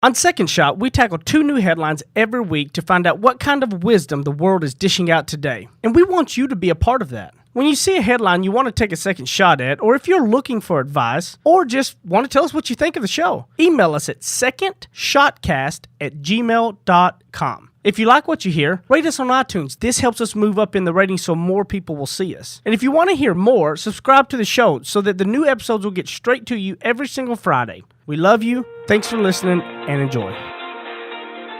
On Second Shot, we tackle 2 new headlines every week to find out what kind of wisdom the world is dishing out today. And we want you to be a part of that. When you see a headline you want to take a second shot at, or if you're looking for advice, or just want to tell us what you think of the show, email us at secondshotcast@gmail.com. If you like what you hear, rate us on iTunes. This helps us move up in the ratings so more people will see us. And if you want to hear more, subscribe to the show so that the new episodes will get straight to you every single Friday. We love you. Thanks for listening and enjoy.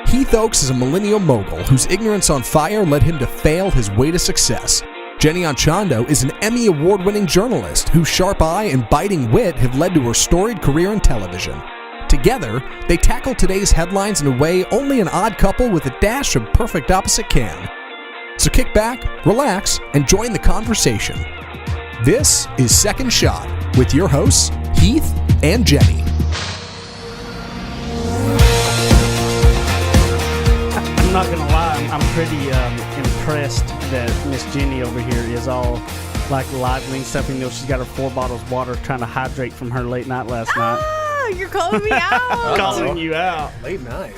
Heath Oaks is a millennial mogul whose ignorance on fire led him to fail his way to success. Jenny Anchondo is an Emmy award-winning journalist whose sharp eye and biting wit have led to her storied career in television. Together, they tackle today's headlines in a way only an odd couple with a dash of perfect opposite can. So kick back, relax, and join the conversation. This is Second Shot with your hosts, Heath and Jenny. I'm not going to lie, I'm pretty impressed that Miss Jenny over here is all like lively and stuff. You know, she's got her 4 bottles of water trying to hydrate from her late night last night. You're calling me out. Calling you out. Late night,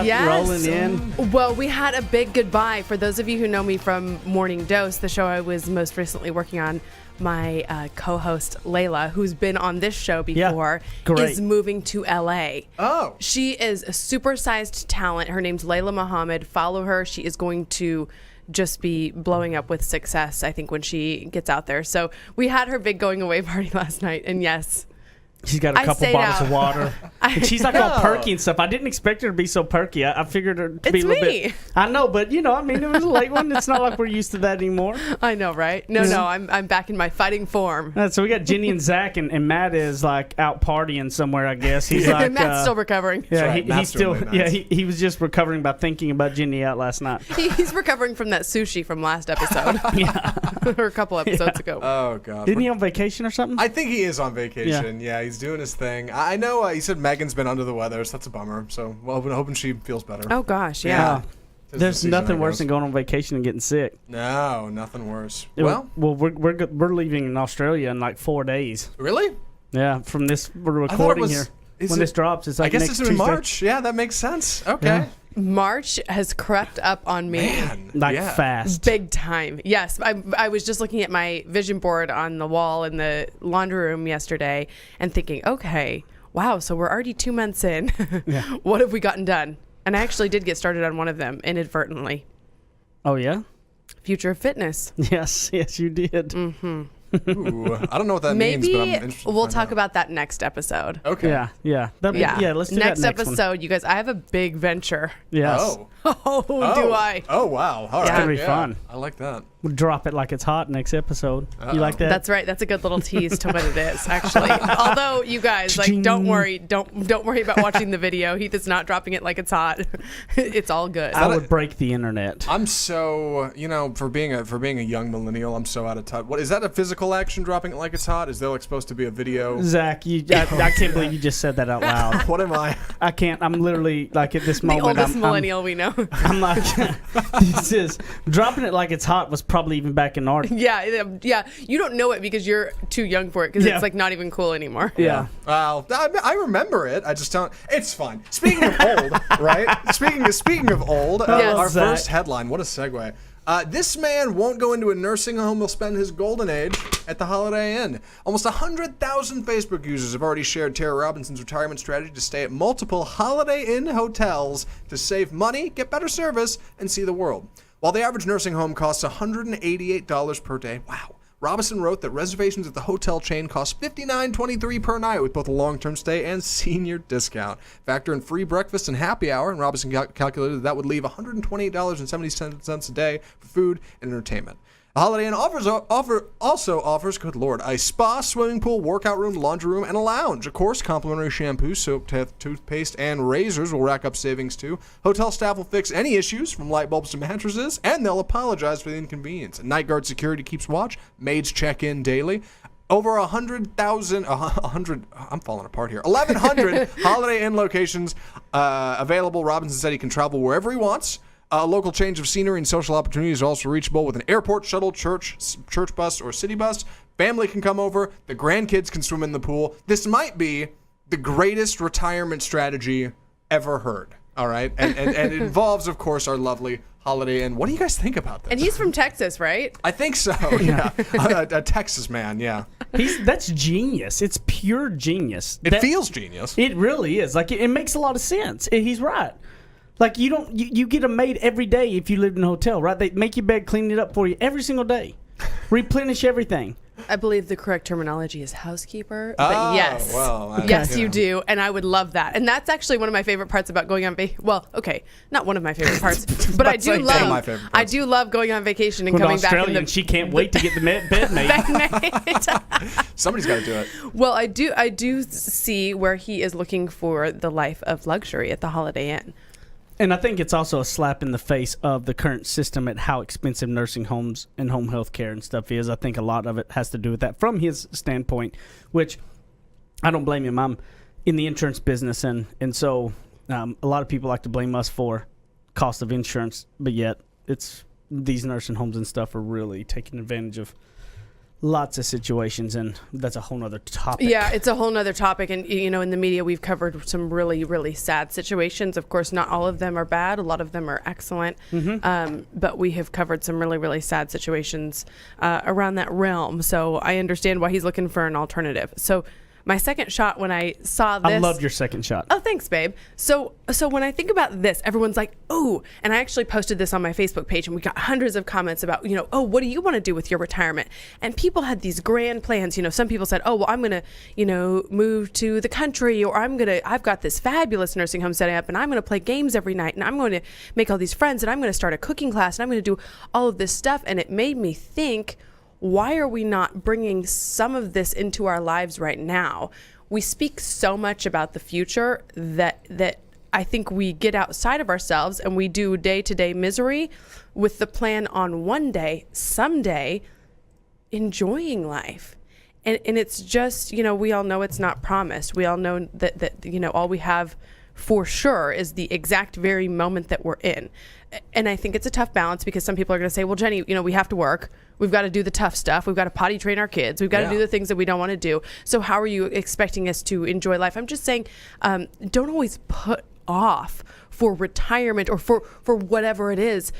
Yes. Rolling in. Well, we had a big goodbye. For those of you who know me from Morning Dose, the show I was most recently working on, my co-host Layla, who's been on this show before, is moving to LA. Oh. She is a supersized talent. Her name's Layla Muhammad. Follow her. She is going to just be blowing up with success, I think, when she gets out there. So we had her big going away party last night, and yes, she's got a couple bottles of water. And she's like all perky and stuff. I didn't expect her to be so perky. I figured her to be a little bit. I know, but you know, I mean, it was a late one. It's not like we're used to that anymore. I know, right? No, I'm back in my fighting form. So we got Jenny and Zach, and Matt is like out partying somewhere, I guess. He's like Matt's still recovering. Yeah, right. he's still. Yeah, he was just recovering by thinking about Jenny out last night. He's recovering from that sushi from last episode. Or a couple episodes ago. Oh, God. Isn't he on vacation or something? I think he is on vacation. Yeah, he's doing his thing. I know he said Megan's been under the weather, so that's a bummer. So, well, hoping she feels better. Oh, gosh, yeah. There's nothing worse than going on vacation and getting sick. No, nothing worse. Well, we're leaving in Australia in like 4 days. Really? Yeah, from this we're recording here. When this drops, it's like I guess next it's in Tuesday. March. Yeah, that makes sense. Okay. Yeah. March has crept up on me. Man. Fast. Big time. Yes. I was just looking at my vision board on the wall in the laundry room yesterday and thinking, okay, wow, so we're already 2 months in. Yeah. What have we gotten done? And I actually did get started on one of them inadvertently. Oh, yeah? Future of Fitness. Yes, you did. Mm-hmm. Ooh, I don't know what that means, but I'm interested. We'll talk about that next episode. Okay. Yeah. Let's do next that next episode, one. You guys, I have a big venture. Yes. Oh. Do I? Oh, wow. All It's right. gonna be fun. I like that. We'll drop it like it's hot next episode. You like that? That's right. That's a good little tease to what it is, actually. Although you guys, like, don't worry about watching the video. Heath is not dropping it like it's hot. It's all good. I would break the internet. I'm so, for being a young millennial, I'm so out of touch. What is that? A physical action, dropping it like it's hot? Is there like supposed to be a video? Zach, I can't believe you just said that out loud. What am I? I can't. I'm literally like at this the moment. oldest millennial we know. I'm like, this is dropping it like it's hot was probably even back in art. Yeah. You don't know it because you're too young for it because it's like not even cool anymore. Yeah. Well, I remember it. I just don't. It's fine. Speaking of old, right? Speaking of old, our Zach. first headline. What a segue. This man won't go into a nursing home. He'll spend his golden age at the Holiday Inn. Almost 100,000 Facebook users have already shared Tara Robinson's retirement strategy to stay at multiple Holiday Inn hotels to save money, get better service, and see the world. While the average nursing home costs $188 per day, wow. Robinson wrote that reservations at the hotel chain cost $59.23 per night with both a long-term stay and senior discount. Factor in free breakfast and happy hour, and Robinson calculated that would leave $128.70 a day for food and entertainment. The Holiday Inn also offers, good Lord, a spa, swimming pool, workout room, laundry room, and a lounge. Of course, complimentary shampoo, soap, toothpaste, and razors will rack up savings too. Hotel staff will fix any issues, from light bulbs to mattresses, and they'll apologize for the inconvenience. Night guard security keeps watch. Maids check in daily. Over 1,100 Holiday Inn locations available. Robinson said he can travel wherever he wants. A local change of scenery and social opportunities are also reachable with an airport shuttle, church bus, or city bus. Family can come over. The grandkids can swim in the pool. This might be the greatest retirement strategy ever heard. All right, and it involves, of course, our lovely Holiday Inn. What do you guys think about this? And he's from Texas, right? I think so. Yeah, a Texas man. Yeah, That's genius. It's pure genius. it feels genius. It really is. Like it makes a lot of sense. He's right. Like you get a maid every day if you lived in a hotel, right? They make your bed, clean it up for you every single day, replenish everything. I believe the correct terminology is housekeeper. Oh, But yes. well, yes, yeah. you do. And I would love that. And that's actually one of my favorite parts about going on Well, okay, not one of my favorite parts, but I do One of my favorite love parts. I do love going on vacation and With coming back in Australia, the she can't wait to get the bed made. Somebody's got to do it. Well, I do see where he is looking for the life of luxury at the Holiday Inn. And I think it's also a slap in the face of the current system at how expensive nursing homes and home health care and stuff is. I think a lot of it has to do with that from his standpoint, which I don't blame him. I'm in the insurance business, and so a lot of people like to blame us for cost of insurance, but yet it's these nursing homes and stuff are really taking advantage of lots of situations, and that's a whole nother topic. Yeah, it's a whole nother topic. And, you know, in the media, we've covered some really, really sad situations. Of course, not all of them are bad. A lot of them are excellent. But we have covered some really, really sad situations around that realm. So I understand why he's looking for an alternative. So my second shot when I saw this. I loved your second shot. Oh, thanks, babe. So when I think about this, everyone's like, oh, and I actually posted this on my Facebook page, and we got hundreds of comments about, oh, what do you want to do with your retirement? And people had these grand plans. Some people said, oh, well, I'm going to, move to the country, or I've got this fabulous nursing home setting up, and I'm going to play games every night, and I'm going to make all these friends, and I'm going to start a cooking class, and I'm going to do all of this stuff. And it made me think, why are we not bringing some of this into our lives right now? We speak so much about the future that I think we get outside of ourselves and we do day-to-day misery with the plan on one day, someday, enjoying life. And it's just, we all know it's not promised. We all know that all we have for sure is the exact very moment that we're in. And I think it's a tough balance because some people are going to say, well, Jenny, we have to work. We've got to do the tough stuff. We've got to potty train our kids. We've got to do the things that we don't want to do. So how are you expecting us to enjoy life? I'm just saying, don't always put off for retirement or for whatever it is,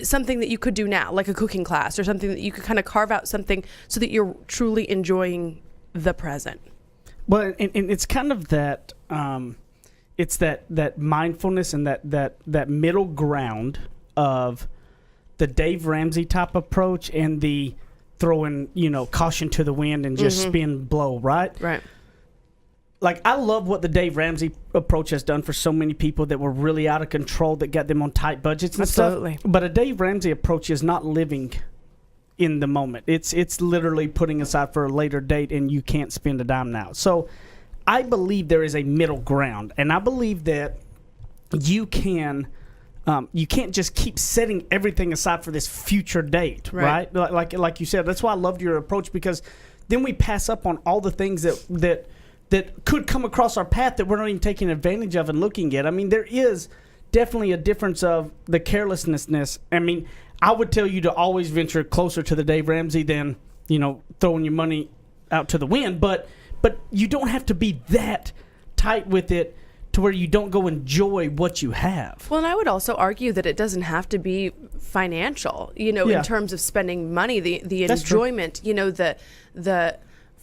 something that you could do now, like a cooking class or something that you could kind of carve out something so that you're truly enjoying the present. Well, and it's kind of that, it's that mindfulness and that middle ground of the Dave Ramsey type approach and the throwing, caution to the wind and just spin blow, right? Right. Like, I love what the Dave Ramsey approach has done for so many people that were really out of control, that got them on tight budgets and Absolutely. stuff. But a Dave Ramsey approach is not living in the moment. It's literally putting aside for a later date, and you can't spend a dime now. So I believe there is a middle ground, and I believe that you can't just keep setting everything aside for this future date, right? Like you said, that's why I loved your approach, because then we pass up on all the things that could come across our path that we're not even taking advantage of and looking at. I mean, there is definitely a difference of the carelessness. I mean, I would tell you to always venture closer to the Dave Ramsey than, throwing your money out to the wind, but you don't have to be that tight with it to where you don't go enjoy what you have. Well, and I would also argue that it doesn't have to be financial, in terms of spending money, the enjoyment,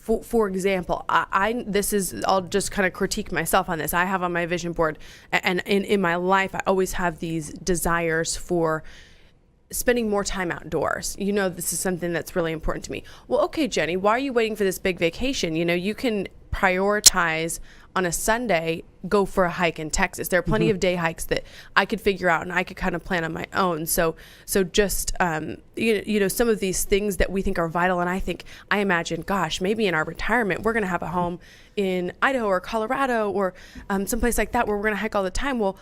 for example, I'll just kind of critique myself on this. I have on my vision board, and in my life, I always have these desires for spending more time outdoors. This is something that's really important to me. Well, okay, Jenny, why are you waiting for this big vacation? You can prioritize on a Sunday, go for a hike in Texas. There are plenty of day hikes that I could figure out and I could kind of plan on my own. So just, some of these things that we think are vital. And I imagine, gosh, maybe in our retirement, we're going to have a home in Idaho or Colorado or someplace like that where we're going to hike all the time. Well,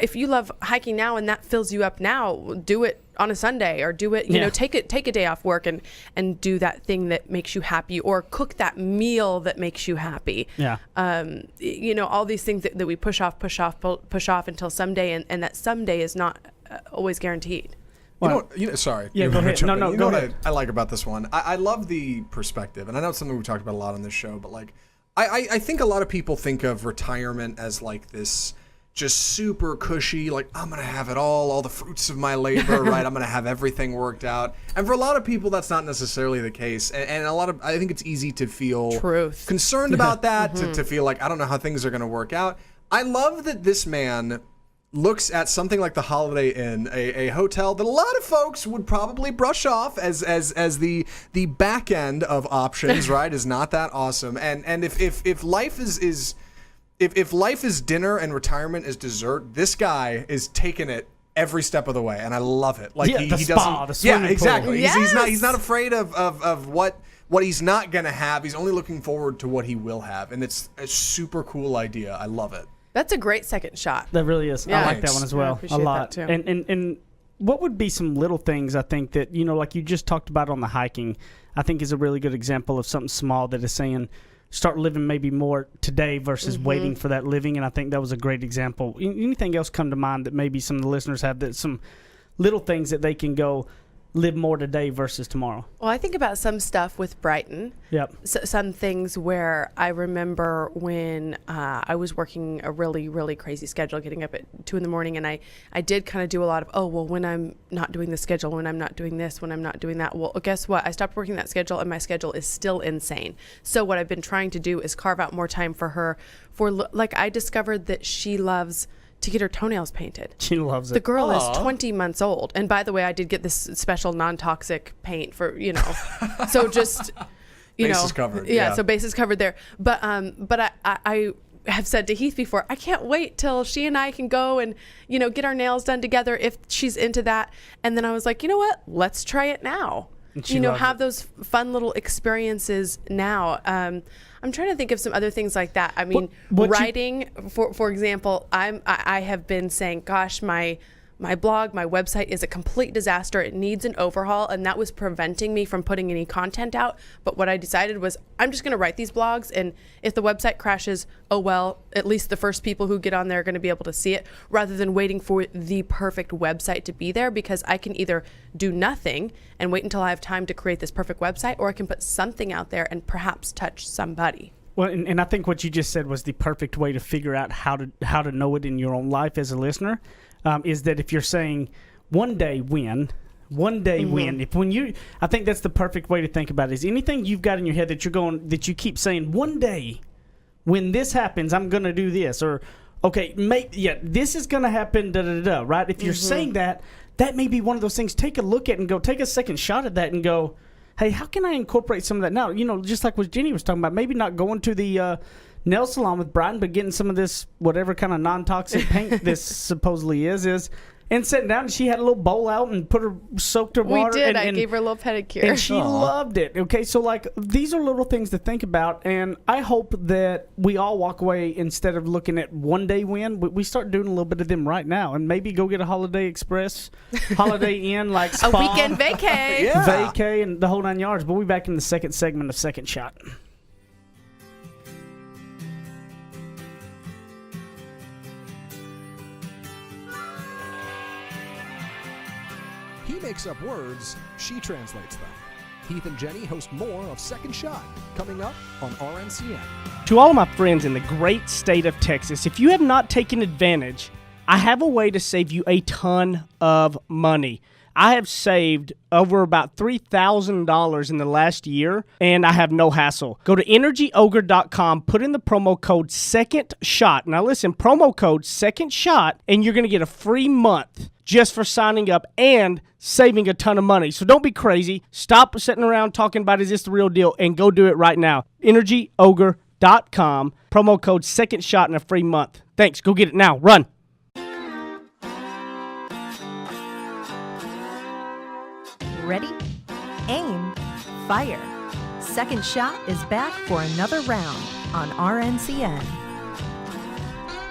if you love hiking now and that fills you up now, do it on a Sunday, or do it, take a day off work and do that thing that makes you happy, or cook that meal that makes you happy. Yeah. All these things that we push off until someday, and that someday is not always guaranteed. Sorry. Yeah, go ahead. No, go ahead. What I like about this one? I love the perspective, and I know it's something we talked about a lot on this show, but I think a lot of people think of retirement as like this just super cushy, like I'm going to have it all the fruits of my labor, right? I'm going to have everything worked out. And for a lot of people, that's not necessarily the case. And I think it's easy to feel concerned about that, to feel like, I don't know how things are going to work out. I love that this man looks at something like the Holiday Inn, a hotel that a lot of folks would probably brush off as the back end of options, right? Is not that awesome. And if life is if life is dinner and retirement is dessert, this guy is taking it every step of the way, and I love it. Like he doesn't. Yeah, exactly. Yes. He's not afraid of what he's not gonna have. He's only looking forward to what he will have, and it's a super cool idea. I love it. That's a great second shot. That really is. Yeah. I like that one as well. I appreciate a lot. that too. And what would be some little things I think that, like you just talked about on the hiking, I think is a really good example of something small that is saying start living maybe more today versus waiting for that living. And I think that was a great example. Anything else come to mind that maybe some of the listeners have, that some little things that they can go live more today versus tomorrow? Well, I think about some stuff with Brighton. Yep. Some things where I remember when I was working a really, really crazy schedule, getting up at 2 a.m, and I did kind of do a lot of, when I'm not doing the schedule, when I'm not doing this, when I'm not doing that. Well, guess what? I stopped working that schedule, and my schedule is still insane. So what I've been trying to do is carve out more time for her. Like, I discovered that she loves to get her toenails painted. She loves it. The girl is 20 months old. And by the way, I did get this special non-toxic paint for, so just, Bases covered. Yeah, so bases covered there. But I have said to Heath before, I can't wait till she and I can go and, get our nails done together if she's into that. And then I was like, you know what? Let's try it now. Have those fun little experiences now. I'm trying to think of some other things like that. I mean, writing, for example, I have been saying, gosh, my blog, my website is a complete disaster. It needs an overhaul, and that was preventing me from putting any content out. But what I decided was, I'm just going to write these blogs, and if the website crashes, oh well, at least the first people who get on there are going to be able to see it, rather than waiting for the perfect website to be there, because I can either do nothing and wait until I have time to create this perfect website, or I can put something out there and perhaps touch somebody. Well, and I think what you just said was the perfect way to figure out how to know it in your own life as a listener. Is that if you're saying one day when, I think that's the perfect way to think about it. Is anything you've got in your head that you keep saying, one day when this happens, I'm going to do this, or okay, this is going to happen, right? If you're saying that may be one of those things. Take a look at and go, take a second shot at that and go, hey, how can I incorporate some of that now? Just like what Jenny was talking about, maybe not going to the nail salon with Brian, but getting some of this whatever kind of non-toxic paint this supposedly is and sitting down, and she had a little bowl out and soaked her water. We did. I gave her a little pedicure. And she loved it. Okay, so like these are little things to think about, and I hope that we all walk away, instead of looking at one day when, we start doing a little bit of them right now, and maybe go get a Holiday Express, Holiday Inn, like spa. A weekend vacay. Vacay and the whole 9 yards. But we'll be back in the second segment of Second Shot. He makes up words, she translates them. Heath and Jenny host more of Second Shot, coming up on RNCN. To all of my friends in the great state of Texas, if you have not taken advantage, I have a way to save you a ton of money. I have saved over about $3,000 in the last year, and I have no hassle. Go to EnergyOgre.com, put in the promo code SECONDSHOT. Now listen, promo code SECONDSHOT, and you're going to get a free month just for signing up and saving a ton of money. So don't be crazy. Stop sitting around talking about, is this the real deal, and go do it right now. EnergyOgre.com, promo code SECONDSHOT, and a free month. Thanks. Go get it now. Run. Ready, aim, fire. Second Shot is back for another round on RNCN.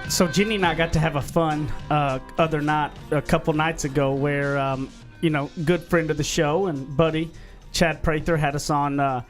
So Jenny and I got to have a fun other night, a couple nights ago, where, good friend of the show and buddy, Chad Prather, had us on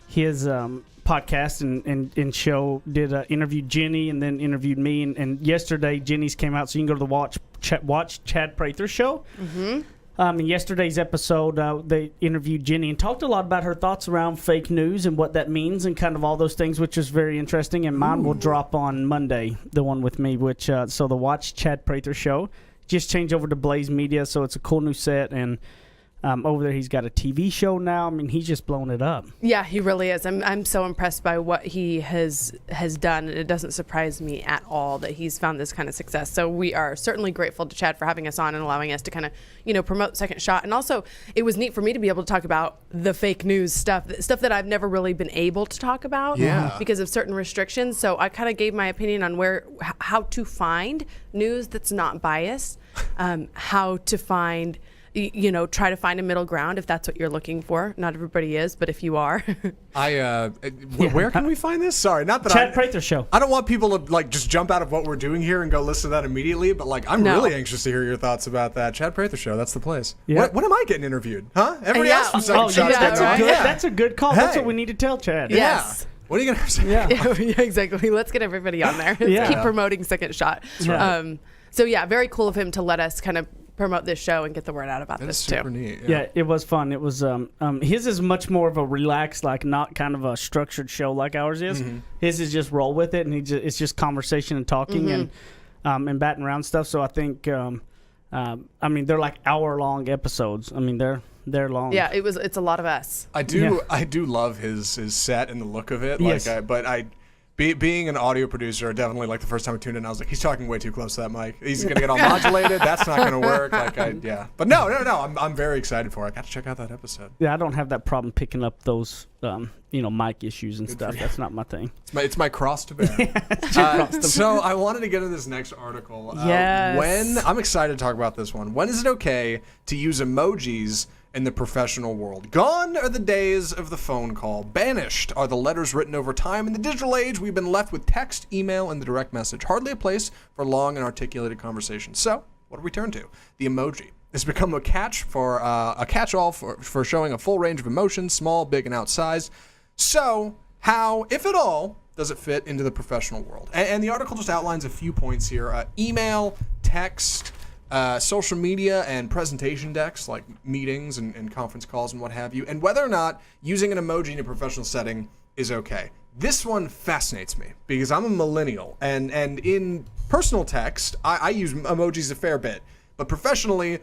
his podcast and show, interviewed Jenny and then interviewed me. And yesterday, Jenny's came out, so you can go to the Watch Chad Prather show. Mm-hmm. In yesterday's episode, they interviewed Jenny and talked a lot about her thoughts around fake news and what that means and kind of all those things, which was very interesting. And mine will drop on Monday, the one with me, which so the Watch Chad Prather Show just changed over to Blaze Media, so it's a cool new set. And over there, he's got a TV show now. I mean, he's just blown it up. Yeah, he really is. I'm so impressed by what he has done, and it doesn't surprise me at all that he's found this kind of success. So we are certainly grateful to Chad for having us on and allowing us to kind of, promote Second Shot. And also, it was neat for me to be able to talk about the fake news stuff that I've never really been able to talk about because of certain restrictions. So I kind of gave my opinion on how to find news that's not biased, how to find. Try to find a middle ground if that's what you're looking for. Not everybody is, but if you are. Where can we find this? Sorry, not that Chad Prather Show. I don't want people to just jump out of what we're doing here and go listen to that immediately, but I'm really anxious to hear your thoughts about that. Chad Prather Show, that's the place. Yeah. When am I getting interviewed? Huh? Everybody else from Second Oh, Shot. that's a good call. That's Hey. what we need to tell Chad. Yes. Yeah. What are you going to say? Yeah. Yeah, exactly. Let's get everybody on there. Let's Yeah. keep promoting Second Shot. right. So very cool of him to let us kind of promote this show and get the word out about That is this too. super neat. Yeah, it was fun. It was his is much more of a relaxed, not kind of a structured show like ours is. His is just roll with it, and it's just conversation and talking and batting around stuff. So I think, they're like hour-long episodes. I mean, they're long. Yeah, it's a lot of us. I do love his set and the look of it. Yes. Being an audio producer, definitely the first time I tuned in, I was like, he's talking way too close to that mic. He's gonna get all modulated. That's not gonna work. But no. I'm very excited for it. I got to check out that episode. Yeah, I don't have that problem picking up those, mic issues and stuff. That's not my thing. It's my cross to bear. So I wanted to get into this next article. Yes. I'm excited to talk about this one. When is it okay to use emojis in the professional world? Gone are the days of the phone call. Banished are the letters written over time. In the digital age, we've been left with text, email, and the direct message. Hardly a place for long and articulated conversations. So, what do we turn to? The emoji. It's become a catch-all for showing a full range of emotions, small, big, and outsized. So, how, if at all, does it fit into the professional world? And the article just outlines a few points here. Email, text, social media, and presentation decks like meetings and conference calls and what have you, and whether or not using an emoji in a professional setting is okay. This one fascinates me because I'm a millennial, and in personal text, I use emojis a fair bit, but professionally,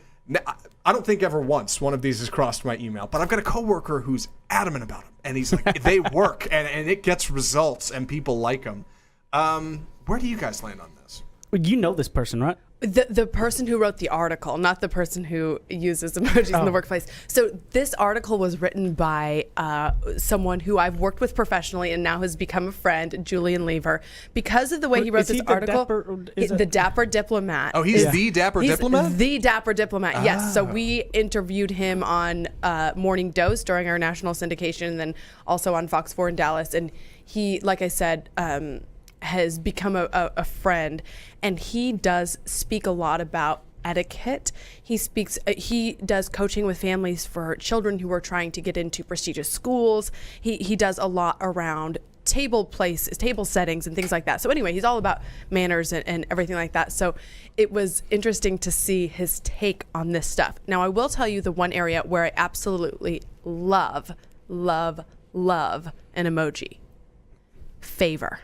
I don't think ever once one of these has crossed my email. But I've got a coworker who's adamant about them, and he's like, they work, and it gets results, and people like them. Where do you guys land on this? You know this person, right? The person who wrote the article, not the person who uses emojis in the workplace. So this article was written by someone who I've worked with professionally and now has become a friend, Julian Lever. Because of the way he wrote this article, the Dapper Diplomat. Oh, he's the Dapper Diplomat? The Dapper Diplomat, yes. So we interviewed him on Morning Dose during our national syndication and then also on Fox 4 in Dallas. And he, like I said, has become a friend, and he does speak a lot about etiquette. He does coaching with families for children who are trying to get into prestigious schools. He does a lot around table settings and things like that. So anyway, he's all about manners and everything like that. So it was interesting to see his take on this stuff. Now, I will tell you the one area where I absolutely love an emoji. Favor.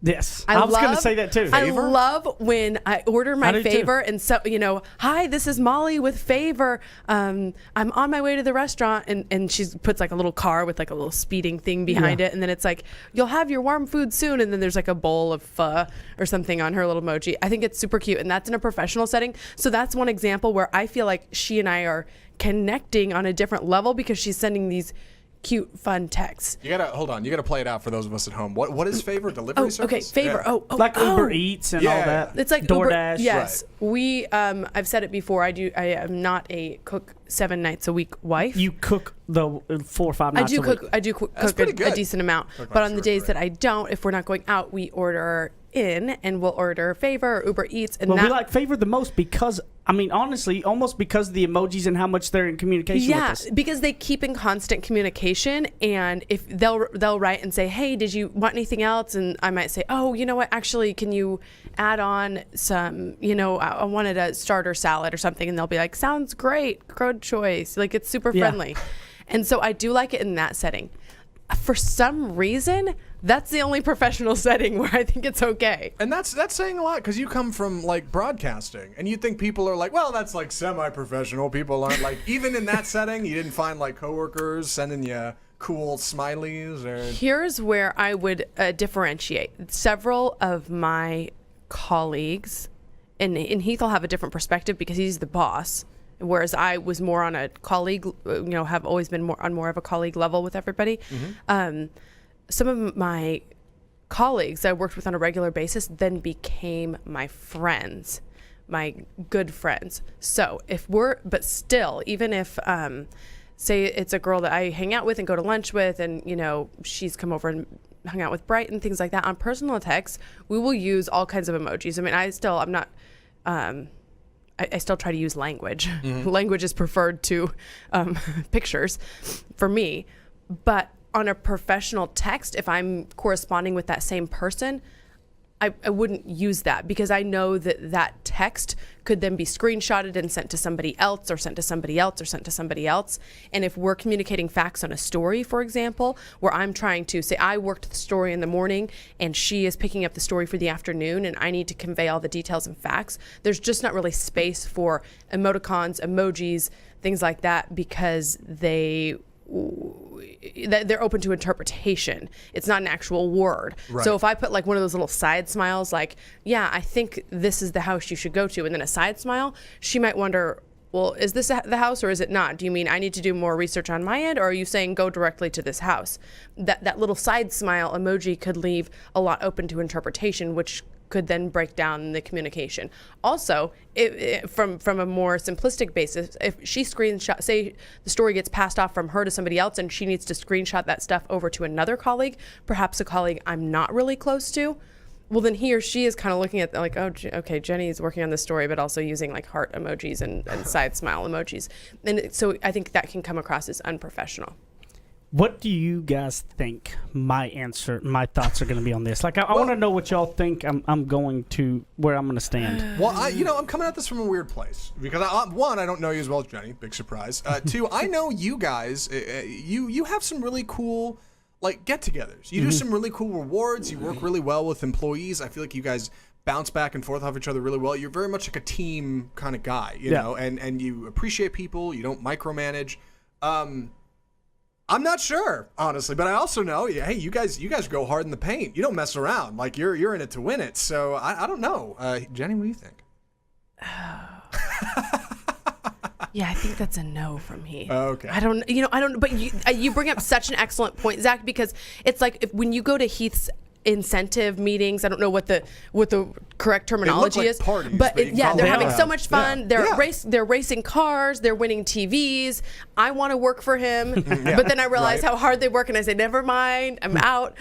Yes, I was going to say that too. I love when I order my favor and so, hi, this is Molly with favor. I'm on my way to the restaurant, and she puts a little car with a little speeding thing behind it, and then it's like, you'll have your warm food soon, and then there's a bowl of pho or something on her little emoji. I think it's super cute, and that's in a professional setting. So that's one example where I feel like she and I are connecting on a different level because she's sending these cute, fun texts. You gotta play it out for those of us at home. What is Favor? Delivery service? Okay, Favor. Yeah. Like Uber Eats and all that. It's like DoorDash. Uber, yes, we. I've said it before. I am not a cook 7 nights a week wife. You cook the 4 or 5 nights a week. I do cook pretty a good. decent amount. But on the days that I don't, if we're not going out, we order in and we'll order Favor or Uber Eats. And Well, that, we like Favor the most because, I mean, honestly, almost because of the emojis and how much they're in communication with us. because they keep in constant communication, and if they'll write and say, hey, did you want anything else? And I might say, oh, you know what, actually, can you add on some, I wanted a starter salad or something, and they'll be like, sounds great, good choice. Like, it's super Yeah. friendly. And so I do like it in that setting. For some reason, that's the only professional setting where I think it's okay. And that's saying a lot, because you come from like broadcasting, and you think people are like, well, that's like semi-professional. People aren't like, even in that setting, you didn't find like coworkers sending you cool smileys or. Here's where I would differentiate. Several of my colleagues, and Heath will have a different perspective because he's the boss, whereas I was more on a colleague, have always been more of a colleague level with everybody. Some of my colleagues that I worked with on a regular basis then became my friends, my good friends. So but still, even if, say it's a girl that I hang out with and go to lunch with, and, she's come over and hung out with Bright and things like that, on personal texts, we will use all kinds of emojis. I mean, I still try to use language. Language is preferred to pictures for me. But on a professional text, if I'm corresponding with that same person, I wouldn't use that, because I know that text could then be screenshotted and sent to somebody else, or sent to somebody else, or sent to somebody else. And if we're communicating facts on a story, for example, where I'm trying to say I worked the story in the morning and she is picking up the story for the afternoon, and I need to convey all the details and facts, there's just not really space for emoticons, emojis, things like that, because they're open to interpretation. It's not an actual word. Right. So if I put like one of those little side smiles, like, yeah, I think this is the house you should go to, and then a side smile, she might wonder, well, is this the house or is it not? Do you mean I need to do more research on my end, or are you saying go directly to this house? That little side smile emoji could leave a lot open to interpretation, which could then break down the communication. Also, from a more simplistic basis, if she screenshot, say the story gets passed off from her to somebody else and she needs to screenshot that stuff over to another colleague, perhaps a colleague I'm not really close to, well, then he or she is kind of looking at like, oh, okay, Jenny is working on this story, but also using like heart emojis and side smile emojis. And so I think that can come across as unprofessional. What do you guys think my thoughts are going to be on this? Like, I want to know what y'all think I'm going to, where I'm going to stand. Well, I'm coming at this from a weird place, because one, I don't know you as well as Jenny. Big surprise. Two, I know you guys. You have some really cool like get-togethers. You do some really cool rewards. You work really well with employees. I feel like you guys bounce back and forth off each other really well. You're very much like a team kind of guy, you know, and you appreciate people. You don't micromanage. I'm not sure, honestly, but I also know, hey, you guys go hard in the paint. You don't mess around. Like, you're in it to win it. So I don't know. Jenny, what do you think? Yeah, I think that's a no from me. Okay. I don't, but you bring up such an excellent point, Zach, because it's like when you go to Heath's incentive meetings, I don't know what the correct terminology like is, parties, but but you yeah, call they're them having that. so much fun. Yeah. They're racing cars, they're winning TVs. I want to work for him, but then I realize how hard they work, and I say, never mind, I'm out.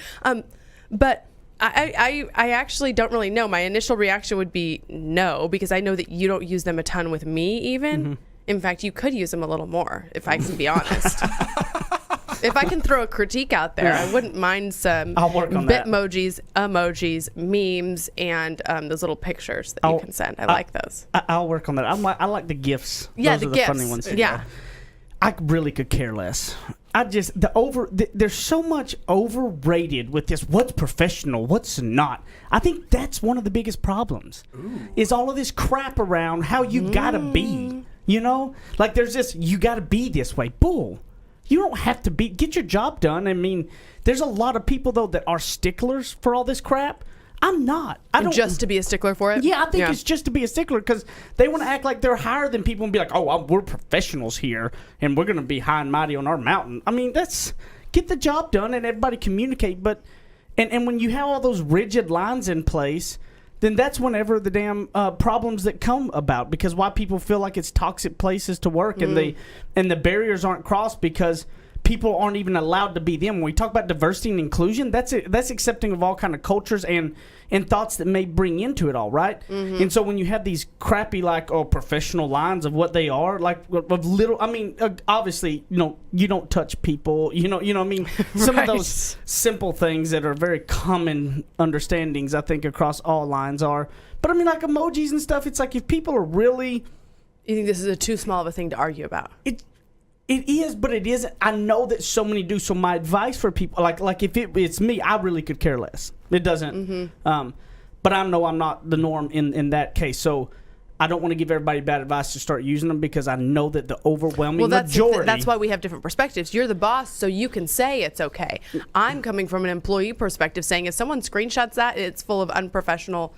But I actually don't really know. My initial reaction would be no, because I know that you don't use them a ton with me even. In fact, you could use them a little more, if I can be honest. If I can throw a critique out there, I wouldn't mind some I'll work on that. Bitmojis, emojis, memes, and those little pictures that you can send. I like those. I'll work on that. I like the GIFs. Yeah, Those the are GIFs. funny ones. Yeah. I really could care less. There's so much overrated with this. What's professional? What's not? I think that's one of the biggest problems. Is all of this crap around how you gotta be. You know, like there's this. You gotta be this way. Bull. You don't have to be. Get your job done. I mean, there's a lot of people though that are sticklers for all this crap. I'm not. I don't Just to be a stickler for it? Yeah, I think it's just to be a stickler because they want to act like they're higher than people and be like, oh, we're professionals here and we're going to be high and mighty on our mountain. I mean, get the job done and everybody communicate. But and when you have all those rigid lines in place, then that's whenever the damn problems that come about, because why people feel like it's toxic places to work and the barriers aren't crossed because people aren't even allowed to be them. When we talk about diversity and inclusion, that's accepting of all kind of cultures and thoughts that may bring into it all, right? And so when you have these crappy professional lines of what they are, of little, I mean, obviously, you don't touch people, you know what I mean? Some of those simple things that are very common understandings, I think, across all lines are. But I mean, like emojis and stuff, it's like if people are really... You think this is too small of a thing to argue about? It is, but it isn't. I know that so many do. So my advice for people, like if it's me, I really could care less. It doesn't. But I know I'm not the norm in that case. So I don't want to give everybody bad advice to start using them because I know that the overwhelming majority. That's why we have different perspectives. You're the boss, so you can say it's okay. I'm coming from an employee perspective, saying if someone screenshots that, it's full of unprofessional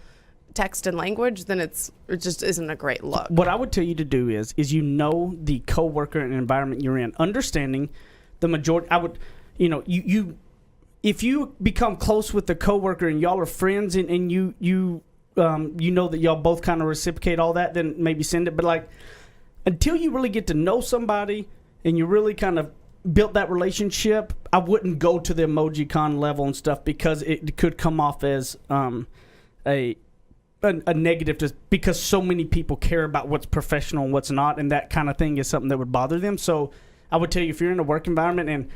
text and language, then it just isn't a great look. What I would tell you to do is the coworker and environment you're in, understanding the majority. I would, you if you become close with the coworker and y'all are friends and you know that y'all both kind of reciprocate all that, then maybe send it. But until you really get to know somebody and you really kind of built that relationship, I wouldn't go to the emoji con level and stuff because it could come off as a negative just because so many people care about what's professional and what's not, and that kind of thing is something that would bother them. So I would tell you, if you're in a work environment and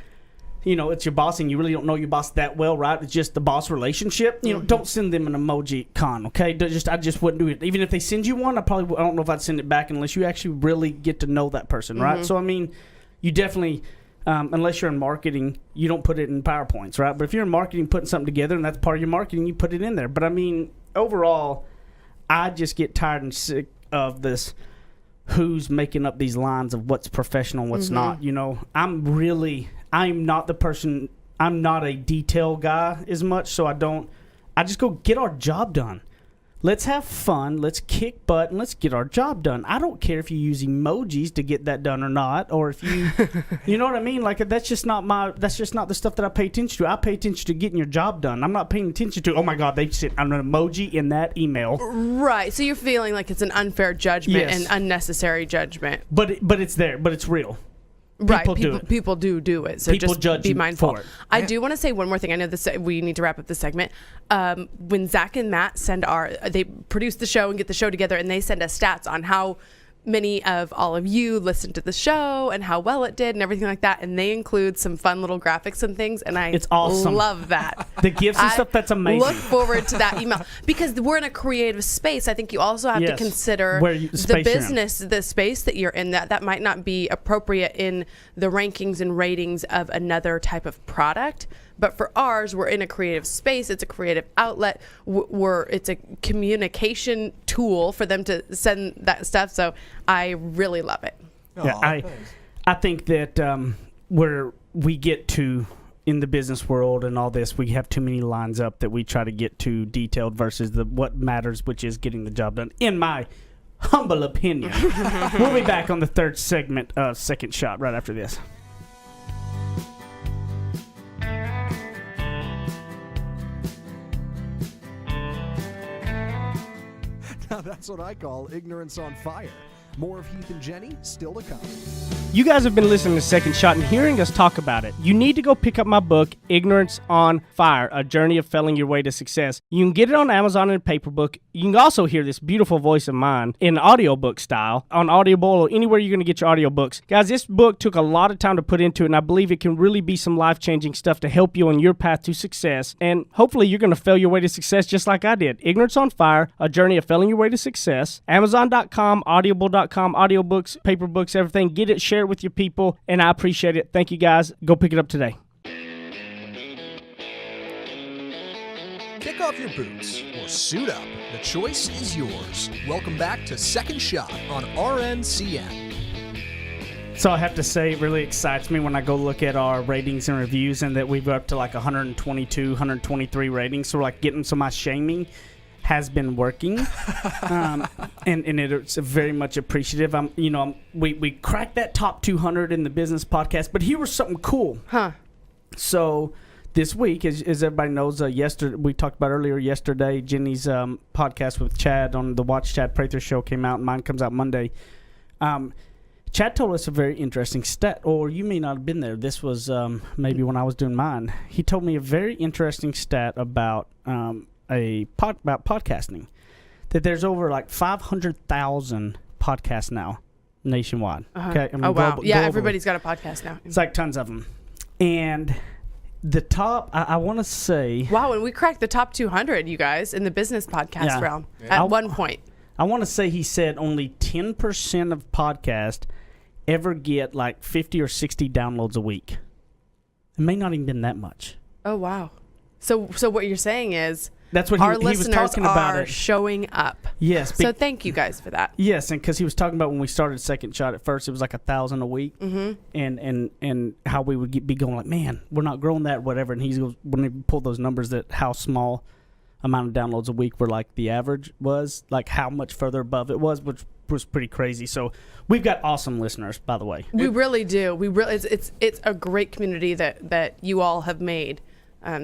it's your boss and you really don't know your boss that well, right? It's just the boss relationship. Don't send them an emoji con, okay? I just wouldn't do it. Even if they send you one, I don't know if I'd send it back unless you actually really get to know that person, right? So I mean, you definitely, unless you're in marketing, you don't put it in PowerPoints, right? But if you're in marketing, putting something together and that's part of your marketing, you put it in there. But I mean, overall, I just get tired and sick of this who's making up these lines of what's professional and what's not. I'm not the person, I'm not a detail guy as much, so I just go get our job done. Let's have fun, let's kick butt, and let's get our job done. I don't care if you use emojis to get that done or not, or if you, you know what I mean? That's just not the stuff that I pay attention to. I pay attention to getting your job done. I'm not paying attention to, oh my God, they sent an emoji in that email. Right, so you're feeling like it's an unfair judgment and unnecessary judgment. But it's there, but it's real. People do it. So people just be mindful. For it. I do want to say one more thing. I know we need to wrap up this segment. When Zach and Matt they produce the show and get the show together, and they send us stats on how many of all of you listened to the show and how well it did and everything like that, and they include some fun little graphics and things, and it's awesome. Love that. The gifts and stuff, that's amazing. Look forward to that email because we're in a creative space. I think you also have to consider the business, the space that you're in, that might not be appropriate in the rankings and ratings of another type of product. But for ours, we're in a creative space. It's a creative outlet. It's a communication tool for them to send that stuff. So I really love it. Yeah, I think that where we get to in the business world and all this, we have too many lines up that we try to get too detailed versus what matters, which is getting the job done. In my humble opinion, we'll be back on the third segment, Second Shot, right after this. Now that's what I call ignorance on fire. More of Heath and Jenny still to come. You guys have been listening to Second Shot and hearing us talk about it. You need to go pick up my book, Ignorance on Fire, A Journey of Failing Your Way to Success. You can get it on Amazon in a paper book. You can also hear this beautiful voice of mine in audiobook style on Audible or anywhere you're going to get your audiobooks. Guys, this book took a lot of time to put into it, and I believe it can really be some life-changing stuff to help you on your path to success. And hopefully you're going to fail your way to success just like I did. Ignorance on Fire, A Journey of Failing Your Way to Success. Amazon.com, Audible.com, audiobooks, paper books, everything. Get it, share it with your people, and I appreciate it. Thank you, guys. Go pick it up today. Kick off your boots or suit up. The choice is yours. Welcome back to Second Shot on RNCN. So I have to say, it really excites me when I go look at our ratings and reviews and that we've up to like 122, 123 ratings. So we're getting some of my shaming has been working, and it's very much appreciative. We cracked that top 200 in the business podcast, but here was something cool. So this week, as everybody knows, yesterday we talked about earlier. Yesterday, Jenny's podcast with Chad on the Watch Chad Prather show came out, and mine comes out Monday. Chad told us a very interesting stat, or you may not have been there. This was maybe when I was doing mine. He told me a very interesting stat about about podcasting. That there's over like 500,000 podcasts now nationwide. Uh-huh. Okay, Oh wow! Yeah, globally. everybody's got a podcast now. It's like tons of them, and the top. I want to say. Wow, and we cracked the top 200, you guys, in the business podcast Yeah. realm Yeah. at one point. I want to say he said only 10% of podcasts ever get like 50 or 60 downloads a week. It may not even been that much. Oh wow! So what you're saying is That's what our he was listeners talking about. are It. showing up. Yes. So thank you guys for that. Yes, and because he was talking about when we started Second Shot at first, it was like 1,000 a week, and how we would be going like, man, we're not growing that, whatever. And he goes when he pulled those numbers that how small amount of downloads a week were like the average was, like how much further above it was, which was pretty crazy. So we've got awesome listeners, by the way. We really do. We really it's a great community that you all have made.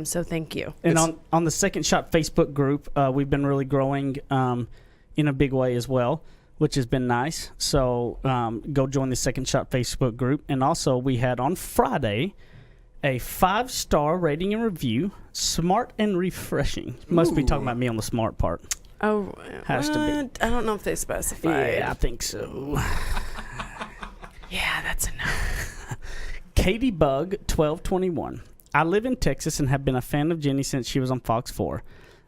So thank you. And on the Second Shot Facebook group, we've been really growing in a big way as well, which has been nice. So go join the Second Shot Facebook group. And also we had on Friday a 5-star rating and review, smart and refreshing. Must be talking about me on the smart part. Oh, Has to be. I don't know if they specified. Yeah, I think so. Yeah, that's enough. Katie Bug 1221. I live in Texas and have been a fan of Jenny since she was on Fox 4.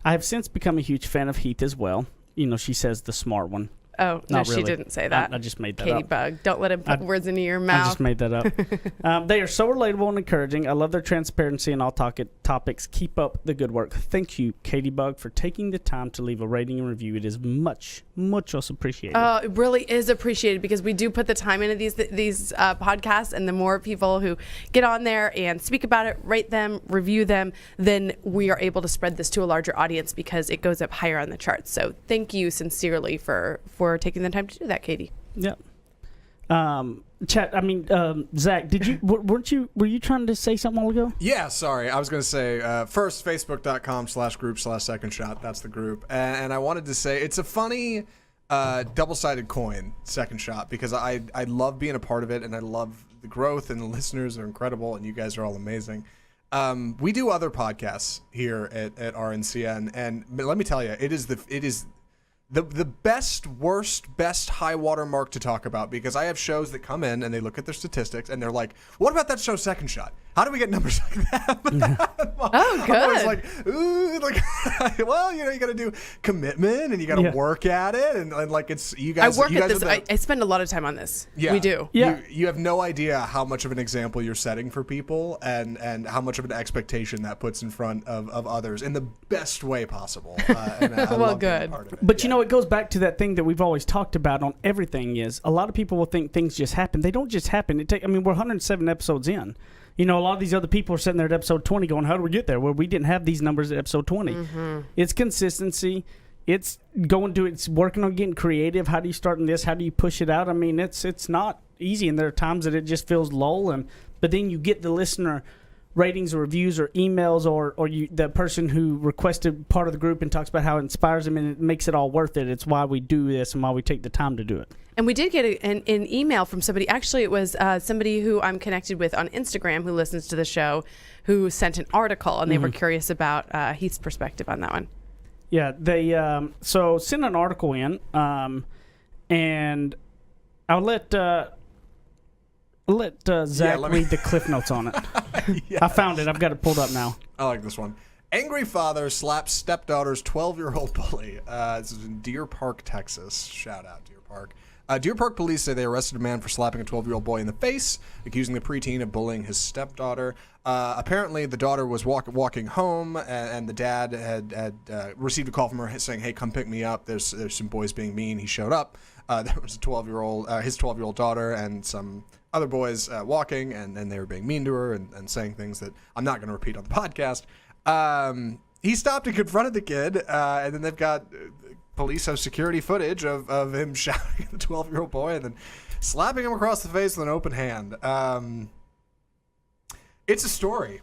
I have since become a huge fan of Heath as well. You know, she says the smart one. Oh, no, Not she really. didn't say that. I just made that Katie up. Bug. Don't let him put words into your mouth. I just made that up. They are so relatable and encouraging. I love their transparency and all topics. Keep up the good work. Thank you, Katie Bug, for taking the time to leave a rating and review. It is much appreciated. It really is appreciated because we do put the time into these podcasts, and the more people who get on there and speak about it, rate them, review them, then we are able to spread this to a larger audience because it goes up higher on the charts. So thank you sincerely for taking the time to do that, Katie. Yep. Chat. I mean, Zach, were you trying to say something a while ago? Yeah, sorry. I was going to say, first, facebook.com/group/secondshot. That's the group. And I wanted to say it's a funny double-sided coin, Second Shot, because I love being a part of it, and I love the growth, and the listeners are incredible, and you guys are all amazing. We do other podcasts here at RNCN, and let me tell you, it is the best high water mark to talk about, because I have shows that come in and they look at their statistics and they're like, what about that show Second Shot? How do we get numbers like that? Oh, good. I'm always like, ooh, like, well, you know, you got to do commitment and you got to work at it. And like, it's, you guys. I work you at guys this. I spend a lot of time on this. Yeah. We do. Yeah. You have no idea how much of an example you're setting for people and how much of an expectation that puts in front of others in the best way possible. And I Well, love being a good. part of it. But you know, it goes back to that thing that we've always talked about on everything is a lot of people will think things just happen. They don't just happen. We're 107 episodes in. You know, a lot of these other people are sitting there at episode 20 going, how do we get there? Well, we didn't have these numbers at episode 20. Mm-hmm. It's consistency. It's it's working on getting creative. How do you start in this? How do you push it out? I mean, it's not easy, and there are times that it just feels lull, but then you get the listener ratings or reviews or emails or the person who requested part of the group and talks about how it inspires them, and it makes it all worth it. It's why we do this and why we take the time to do it. And we did get an email from somebody. Actually, it was somebody who I'm connected with on Instagram who listens to the show, who sent an article, and they were curious about Heath's perspective on that one. Yeah, they so sent an article in, and I'll let Zach read the cliff notes on it. Yeah. I found it. I've got it pulled up now. I like this one. Angry father slaps stepdaughter's 12-year-old bully. This is in Deer Park, Texas. Shout out, Deer Park. Deer Park police say they arrested a man for slapping a 12-year-old boy in the face, accusing the preteen of bullying his stepdaughter. Apparently, the daughter was walking home, and the dad had received a call from her saying, "Hey, come pick me up. There's some boys being mean." He showed up. There was a 12-year-old, his 12-year-old daughter, and some other boys walking, and they were being mean to her and saying things that I'm not going to repeat on the podcast. He stopped and confronted the kid, and then they've got police have security footage of him shouting at the 12-year-old boy and then slapping him across the face with an open hand. It's a story.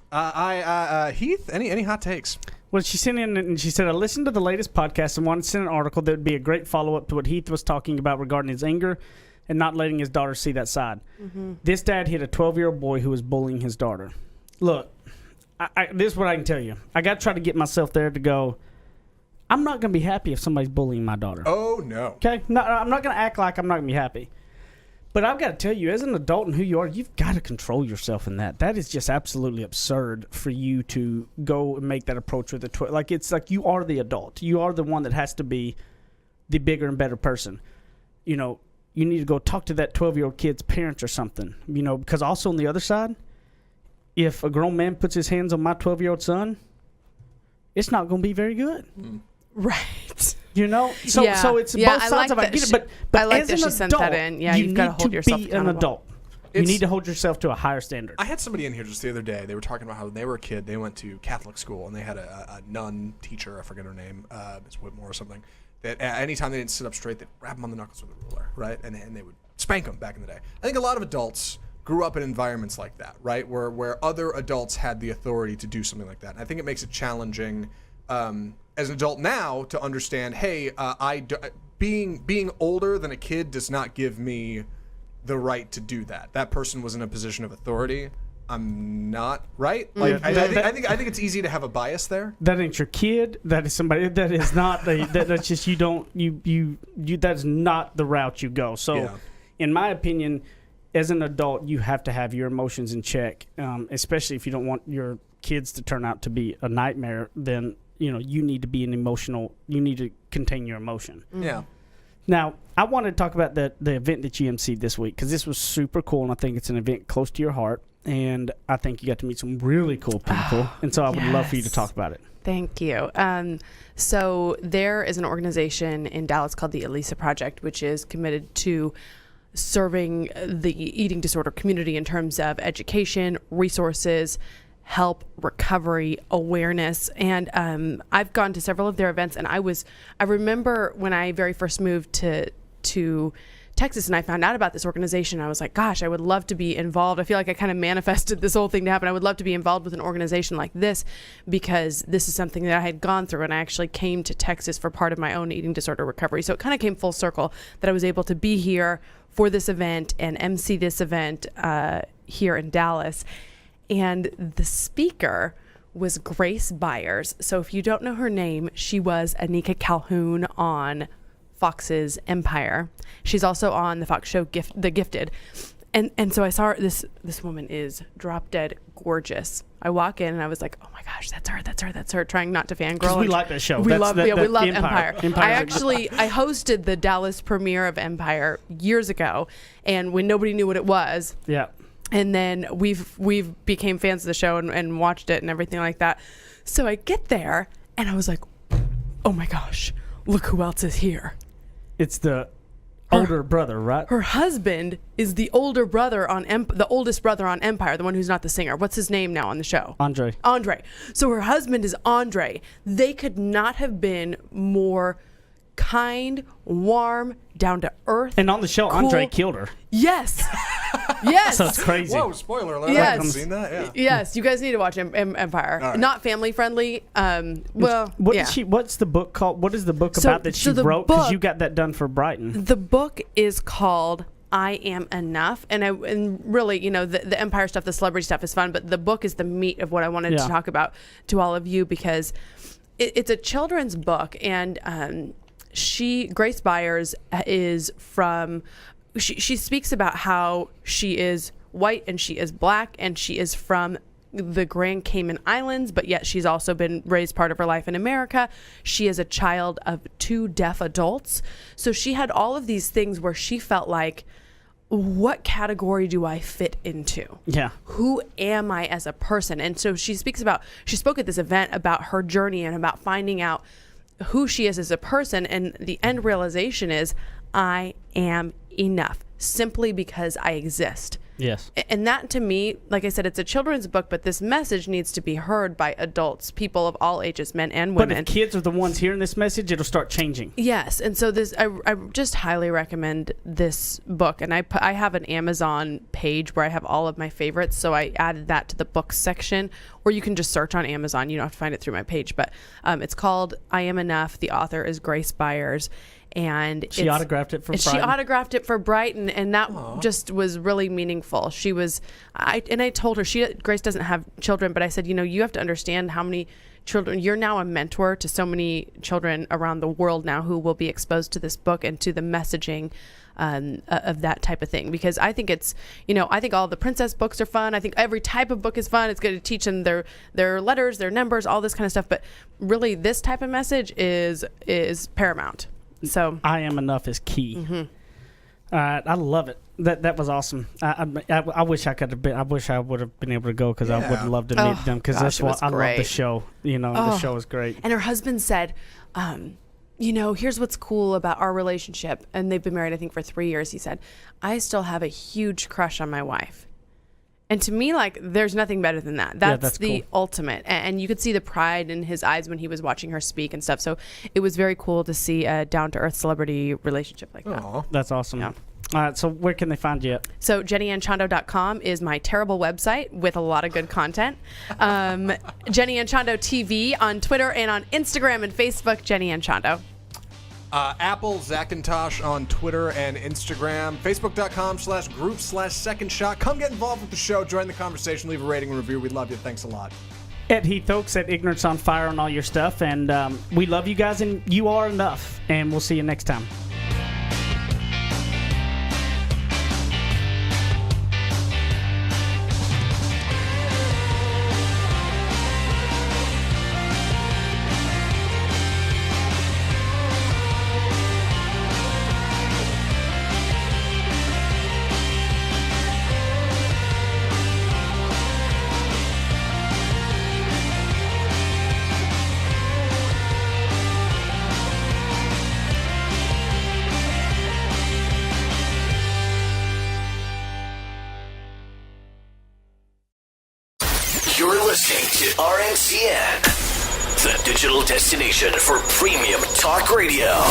Heath, any hot takes? Well, she sent in and she said, I listened to the latest podcast and wanted to send an article that would be a great follow-up to what Heath was talking about regarding his anger and not letting his daughter see that side. This dad hit a 12-year-old boy who was bullying his daughter. Look, this is what I can tell you. I got to try to get myself there to go, I'm not going to be happy if somebody's bullying my daughter. Oh, no. Okay? No, I'm not going to act like I'm not going to be happy. But I've got to tell you, as an adult and who you are, you've got to control yourself in that. That is just absolutely absurd for you to go and make that approach with a like, it's like you are the adult. You are the one that has to be the bigger and better person. You know, you need to go talk to that 12-year-old kid's parents or something. You know, because also on the other side, if a grown man puts his hands on my 12-year-old son, it's not going to be very good. Right. You know, so it's both sides of it. I get it, but I like as that an she sent that adult, in. Yeah, you you've got to need hold yourself be an accountable. adult. You need to hold yourself to a higher standard. I had somebody in here just the other day. They were talking about how when they were a kid, they went to Catholic school, and they had a nun teacher, I forget her name, Miss Whitmore or something, that anytime they didn't sit up straight, they'd grab them on the knuckles with a ruler, right? And they would spank them back in the day. I think a lot of adults grew up in environments like that, right? Where other adults had the authority to do something like that. And I think it makes it challenging as an adult now to understand, hey, being older than a kid does not give me the right to do that. That person was in a position of authority. I'm not, right? Like I think it's easy to have a bias there. That ain't your kid. That is somebody that is not that's just that's not the route you go. So in my opinion, as an adult, you have to have your emotions in check, especially if you don't want your kids to turn out to be a nightmare. Then you need to be you need to contain your emotion. Yeah. Now, I want to talk about the event that you emceed this week, because this was super cool, and I think it's an event close to your heart, and I think you got to meet some really cool people, and so I would love for you to talk about it. Thank you. So there is an organization in Dallas called the Elisa Project, which is committed to serving the eating disorder community in terms of education, resources, help, recovery, awareness. And I've gone to several of their events, and I remember when I very first moved to Texas and I found out about this organization, I was like, gosh, I would love to be involved. I feel like I kind of manifested this whole thing to happen. I would love to be involved with an organization like this, because this is something that I had gone through, and I actually came to Texas for part of my own eating disorder recovery. So it kind of came full circle that I was able to be here for this event and MC this event here in Dallas. And the speaker was Grace Byers. So if you don't know her name, she was Anika Calhoun on Fox's Empire. She's also on the Fox show The Gifted. And so I saw her, this woman is drop dead gorgeous. I walk in and I was like, oh my gosh, that's her, trying not to fangirl. We like that show. We love Empire. I I hosted the Dallas premiere of Empire years ago, and when nobody knew what it was. Yeah. And then we've became fans of the show and watched it and everything like that. So I get there and I was like, oh my gosh, look who else is here. It's the older brother, right? Her husband is the older brother on the oldest brother on Empire, the one who's not the singer. What's his name now on the show? Andre. So her husband is Andre. They could not have been more kind, warm, down to earth. And on the show, cool. Andre killed her. Yes. Yes. So it's crazy. Whoa, spoiler alert. Yes. I haven't seen that. Yeah. Yes, you guys need to watch Empire. All right. Not family friendly. What's the book called? What is the book about that she wrote? Because you got that done for Brighton. The book is called I Am Enough, and really, the Empire stuff, the celebrity stuff is fun, but the book is the meat of what I wanted to talk about to all of you, because it's a children's book, and Grace Byers is from. She speaks about how she is white and she is black and she is from the Grand Cayman Islands, but yet she's also been raised part of her life in America. She is a child of 2 deaf adults. So she had all of these things where she felt like, what category do I fit into? Yeah. Who am I as a person? And so she spoke at this event about her journey and about finding out who she is as a person. And the end realization is, I am enough, simply because I exist. Yes. And that, to me, like I said, it's a children's book, but this message needs to be heard by adults, people of all ages, men and women. But if kids are the ones hearing this message, it'll start changing. Yes. And so I just highly recommend this book. And I have an Amazon page where I have all of my favorites. So I added that to the books section or you can just search on Amazon. You don't have to find it through my page, but it's called I Am Enough. The author is Grace Byers. And She autographed it for Brighton. She autographed it for Brighton, and that just was really meaningful. She was, I told her, Grace doesn't have children, but I said, you have to understand how many children, you're now a mentor to so many children around the world now who will be exposed to this book and to the messaging of that type of thing. Because I think it's, I think all the princess books are fun. I think every type of book is fun. It's going to teach them their letters, their numbers, all this kind of stuff. But really, this type of message is paramount. So I Am Enough is key. All right, I love it. That was awesome. I wish I could have been. I wish I would have been able to go because I would love to meet them because that's what I love the show. The show is great. And her husband said, here's what's cool about our relationship. And they've been married, I think, for 3 years. He said, I still have a huge crush on my wife. And to me, there's nothing better than that. That's the ultimate. And you could see the pride in his eyes when he was watching her speak and stuff. So it was very cool to see a down-to-earth celebrity relationship like that. Aww. That's awesome. Yeah. All right, so where can they find you at? So JennyAnchondo.com is my terrible website with a lot of good content. Jenny Anchondo TV on Twitter and on Instagram and Facebook, Jenny Anchondo. Apple Zackintosh on Twitter and Instagram. Facebook.com/group/Second Shot. Come get involved with the show. Join the conversation. Leave a rating and review. We'd love you. Thanks a lot. At Heath Oaks at Ignorance on Fire on all your stuff. And we love you guys, and you are enough. And we'll see you next time. You're listening to RNCN, the digital destination for premium talk radio.